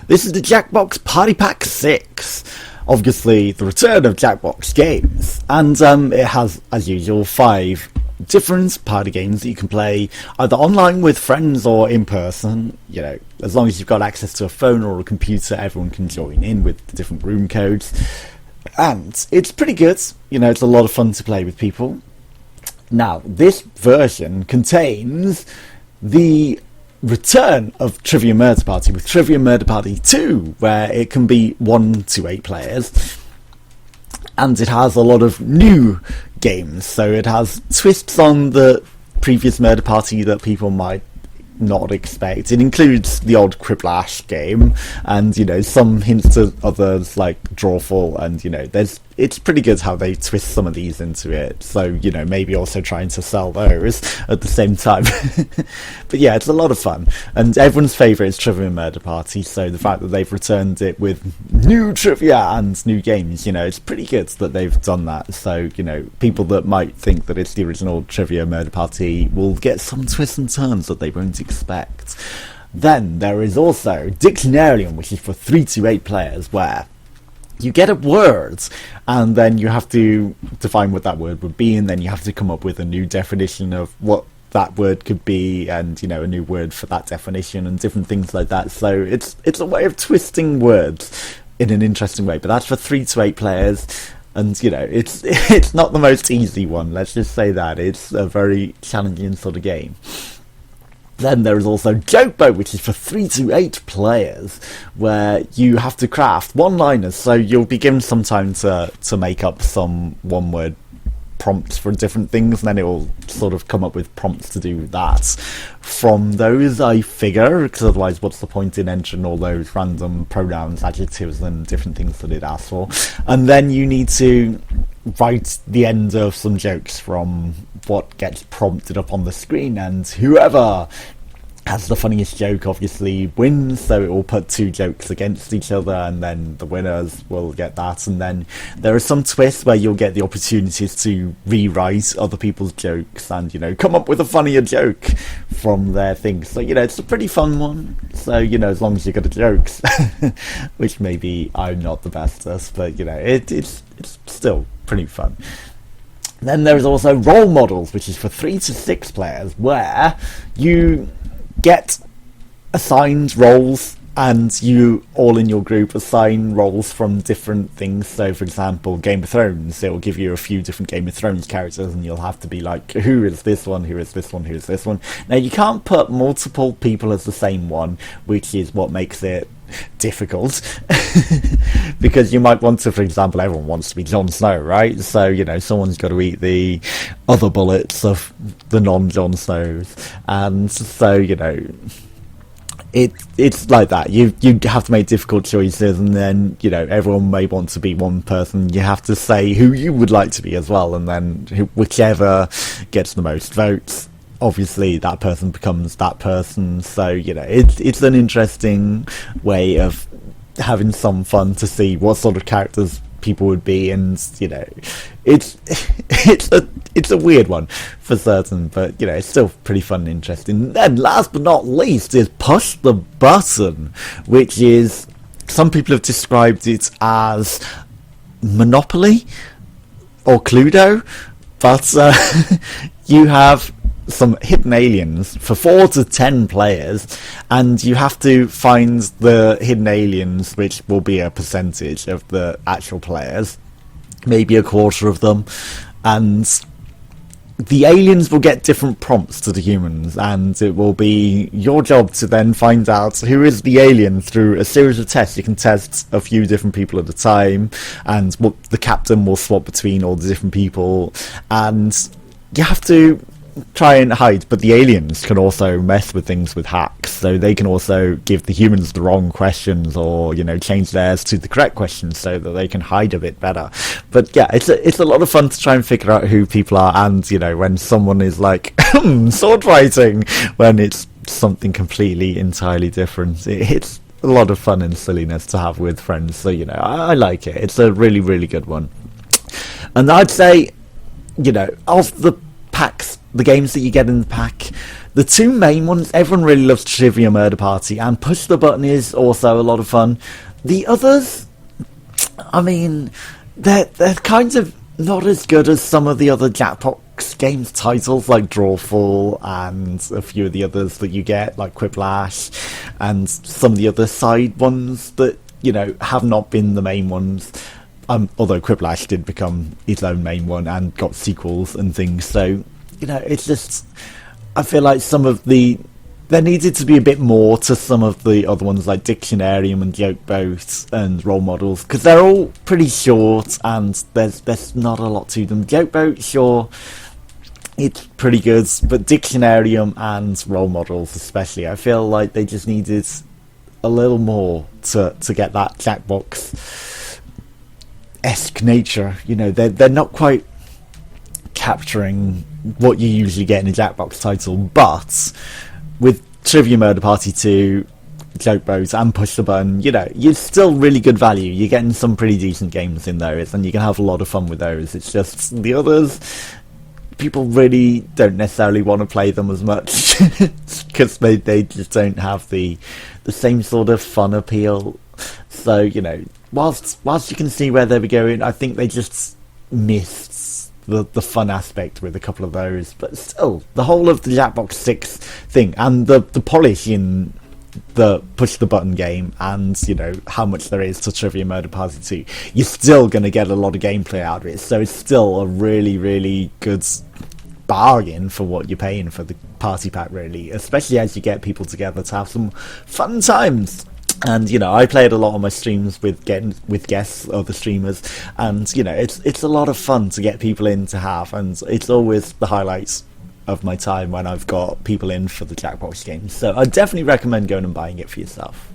This is the Jackbox Party Pack 6. Obviously, the return of Jackbox games. And it has, as usual, 5 different party games that you can play either online with friends or in person. You know, as long as you've got access to a phone or a computer, everyone can join in with the different room codes. And it's pretty good. You know, it's a lot of fun to play with people. Now, this version contains the return of Trivia Murder Party with Trivia Murder Party 2, where it can be 1 to 8 players. And it has a lot of new games, so it has twists on the previous Murder Party that people might not expect. It includes the odd Quiplash game, and you know, some hints to others like Drawful, and you know, it's pretty good how they twist some of these into it. So you know, maybe also trying to sell those at the same time. But yeah, it's a lot of fun, and everyone's favourite is Trivia Murder Party. So the fact that they've returned it with new trivia and new games, you know, it's pretty good that they've done that. So you know, people that might think that it's the original Trivia Murder Party will get some twists and turns that they won't expect. Then there is also Dictionarium, which is for 3 to 8 players, where you get a word and then you have to define what that word would be, and then you have to come up with a new definition of what that word could be, and you know, a new word for that definition and different things like that. So it's a way of twisting words in an interesting way, but that's for 3 to 8 players. And you know, it's not the most easy one, let's just say that. It's a very challenging sort of game. Then there is also Joke Boat, which is for 3 to 8 players, where you have to craft one-liners. So you'll be given some time to make up some one-word prompts for different things, and then it will sort of come up with prompts to do that from those, I figure, because otherwise what's the point in entering all those random pronouns, adjectives and different things that it asks for. And then you need to write the end of some jokes from what gets prompted up on the screen, and whoever has the funniest joke obviously wins. So it will put 2 jokes against each other, and then the winners will get that. And then there are some twists where you'll get the opportunities to rewrite other people's jokes and, you know, come up with a funnier joke from their things. So, you know, it's a pretty fun one. So, you know, as long as you're good at jokes, which maybe I'm not the best at, but, you know, it's still pretty fun. Then there is also Role Models, which is for 3 to 6 players, where you get assigned roles, and you all in your group assign roles from different things. So for example, Game of Thrones, it will give you a few different Game of Thrones characters, and you'll have to be like, who is this one, who is this one, who is this one. Now you can't put multiple people as the same one, which is what makes it difficult. Because you might want to, for example, everyone wants to be Jon Snow, right? So, you know, someone's got to eat the other bullets of the non-Jon Snows, and so, you know, it's like that. You have to make difficult choices, and then, you know, everyone may want to be one person. You have to say who you would like to be as well, and then whichever gets the most votes, obviously that person becomes that person. So, you know, it's an interesting way of having some fun to see what sort of characters people would be, and you know, it's a weird one for certain, but you know, it's still pretty fun and interesting. Then last but not least is Push the Button, which is, some people have described it as Monopoly or Cluedo, but you have some hidden aliens for 4 to 10 players, and you have to find the hidden aliens, which will be a percentage of the actual players, maybe a quarter of them, and the aliens will get different prompts to the humans, and it will be your job to then find out who is the alien through a series of tests. You can test a few different people at a time, and the captain will swap between all the different people, and you have to try and hide. But the aliens can also mess with things with hacks, so they can also give the humans the wrong questions, or you know, change theirs to the correct questions so that they can hide a bit better. But yeah, it's a lot of fun to try and figure out who people are, and you know, when someone is like sword fighting, when it's something completely entirely different. It's a lot of fun and silliness to have with friends, so you know, I like it. It's a really, really good one. And I'd say, you know, of the packs, the games that you get in the pack, The two main ones, everyone really loves Trivia Murder Party, and Push the Button is also a lot of fun. The others, I mean, they're kind of not as good as some of the other Jackbox games titles, like Drawful and a few of the others that you get, like Quiplash, and some of the other side ones that, you know, have not been the main ones. Although Quiplash did become its own main one and got sequels and things, so, you know, it's just, I feel like there needed to be a bit more to some of the other ones like Dictionarium and Jokeboat and Role Models, because they're all pretty short and there's not a lot to them. Jokeboat, sure, it's pretty good, but Dictionarium and Role Models especially, I feel like they just needed a little more to get that Jackbox-esque nature. You know, they're not quite capturing what you usually get in a Jackbox title, but with Trivia Murder Party 2, Jokeboat and Push the Button, you know, you're still really good value. You're getting some pretty decent games in those, and you can have a lot of fun with those. It's just the others, people really don't necessarily want to play them as much because they just don't have the same sort of fun appeal. So, you know, whilst you can see where they were going, I think they just missed the fun aspect with a couple of those. But still, the whole of the Jackbox 6 thing and the polish in the Push the Button game, and, you know, how much there is to Trivia Murder Party 2, you're still going to get a lot of gameplay out of it. So it's still a really, really good bargain for what you're paying for the party pack, really, especially as you get people together to have some fun times. And, you know, I played a lot on my streams with guests, other streamers, and, you know, it's a lot of fun to get people in to have, and it's always the highlights of my time when I've got people in for the Jackbox games. So I definitely recommend going and buying it for yourself.